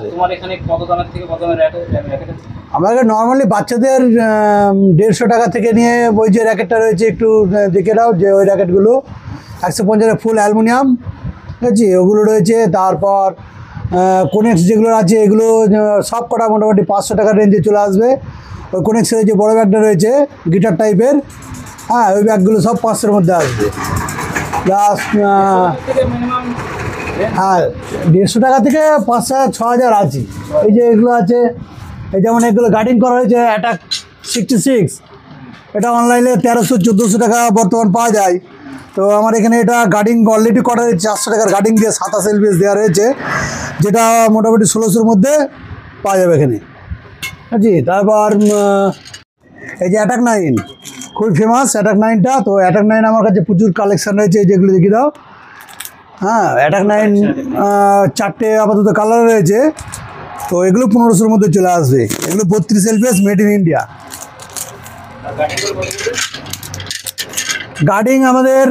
আসবে। তোমার এখানে কত দামের থেকে কত দামের র্যাকেট আছে? আমার কাছে নর্মালি বাচ্চাদের 150 টাকা থেকে নিয়ে ওই যে র্যাকেটটা রয়েছে একটু দেখে নাও, যে ওই র্যাকেটগুলো 150 ফুল অ্যালুমিনিয়াম, ঠিক আছে, ওগুলো রয়েছে। তারপর কোনেক্স যেগুলো আছে এগুলো সব কটা মোটামুটি 500 টাকার রেঞ্জে চলে আসবে। ওই কোনেক্সের যে বড়ো ব্যাগটা রয়েছে গিটার টাইপের, হ্যাঁ, ওই ব্যাগগুলো সব 500-এর মধ্যে আসবে। প্লাস হ্যাঁ 150 টাকা থেকে 5,000 6,000 আছে। এই যে এগুলো আছে, এই যেমন এগুলো গার্ডিং করা হয়েছে অ্যাটাক 66, এটা অনলাইনে 1300-1400 টাকা বর্তমান পাওয়া যায়। তো আমার এখানে এটা গার্ডিং অলরেডি করা হয়েছে 400 টাকার গার্ডিং দিয়ে 27 LBS দেওয়া রয়েছে, যেটা মোটামুটি 1600-এর মধ্যে পাওয়া যাবে এখানে। জি, তারপর এই যে অ্যাটাক 9 খুবই ফেমাস অ্যাটাক 9টা। তো অ্যাটাক 9 আমার কাছে প্রচুর কালেকশান রয়েছে, যেগুলো দেখি দাও। হ্যাঁ, অ্যাটাক 9 4টে আপাতত কালার রয়েছে। তো এগুলো 1500-এর মধ্যে চলে আসবে। এগুলো 32 LBS made in India. Guarding আমাদের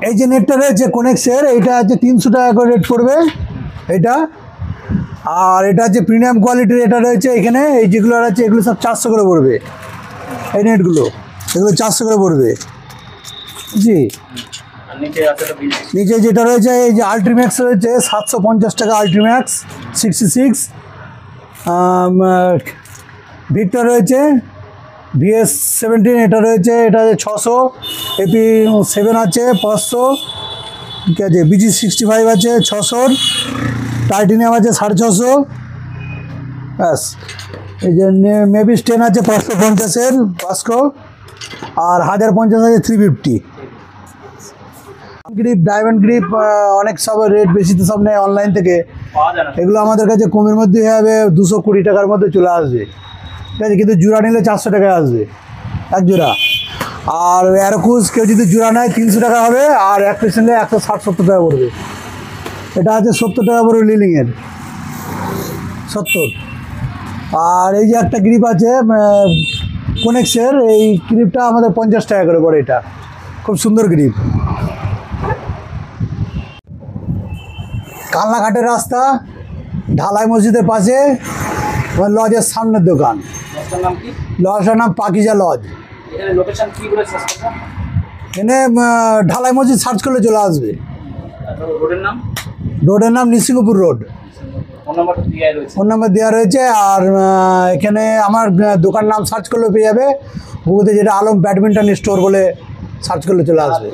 এই যে নেটটা রয়েছে কোনেক্সের, এইটা আছে 300 টাকা করে রেট পড়বে এটা। আর এটা হচ্ছে প্রিমিয়াম কোয়ালিটির, এটা রয়েছে এখানে। এই যেগুলো আছে এগুলো সব 400 করে পড়বে। এই নেটগুলো এগুলো 400 করে পড়বে। জি, নিচে যেটা রয়েছে এই যে আল্ট্রিম্যাক্স রয়েছে 750 টাকা, আল্ট্রিম্যাক্স 66। ভিক্টর রয়েছে VS17, এটা রয়েছে, এটা 600। AP7 আছে 500, ঠিক আছে। BG65 আছে 600, টাইটেনিয়াম আছে 650, ব্যাস। এই যে মেভিস 10 আছে 550-এর বাস্কো, আর 1050 আছে 350। গ্রিপ, ডায়মন্ড গ্রিপ অনেক সব রেট বেশি তো সব নেয় অনলাইন থেকে, এগুলো আমাদের কাছে কমের মধ্যে হবে, 220 টাকার মধ্যে চলে আসবে, ঠিক আছে। কিন্তু জোড়া নিলে 400 টাকায় আসবে এক জোড়া। আর অ্যারোকুস কেউ যদি জোড়া নেয় 300 টাকা হবে, আর এক পিস নিলে 160-70 টাকা পড়বে। এটা আছে 70 টাকা পড়বে লিলিংয়ের, 70। আর এই যে একটা গ্রিপ আছে কোনেক্সের, এই গ্রিপটা আমাদের 50 টাকা করে পড়ে। এটা খুব সুন্দর গ্রিপ। কালনাঘাটের রাস্তা, ঢালাই মসজিদের পাশে, লজের সামনের দোকান। লজটার নাম পাকিজা লজ। এখানে ঢালাই মসজিদ সার্চ করলে চলে আসবে। রোডের নাম নৃসিংহপুর রোড। ফোন নাম্বার দেওয়া রয়েছে। আর এখানে আমার দোকান নাম সার্চ করলে পেয়ে যাবে, ওতে যেটা আলম ব্যাডমিন্টন স্টোর বলে সার্চ করলে চলে আসবে।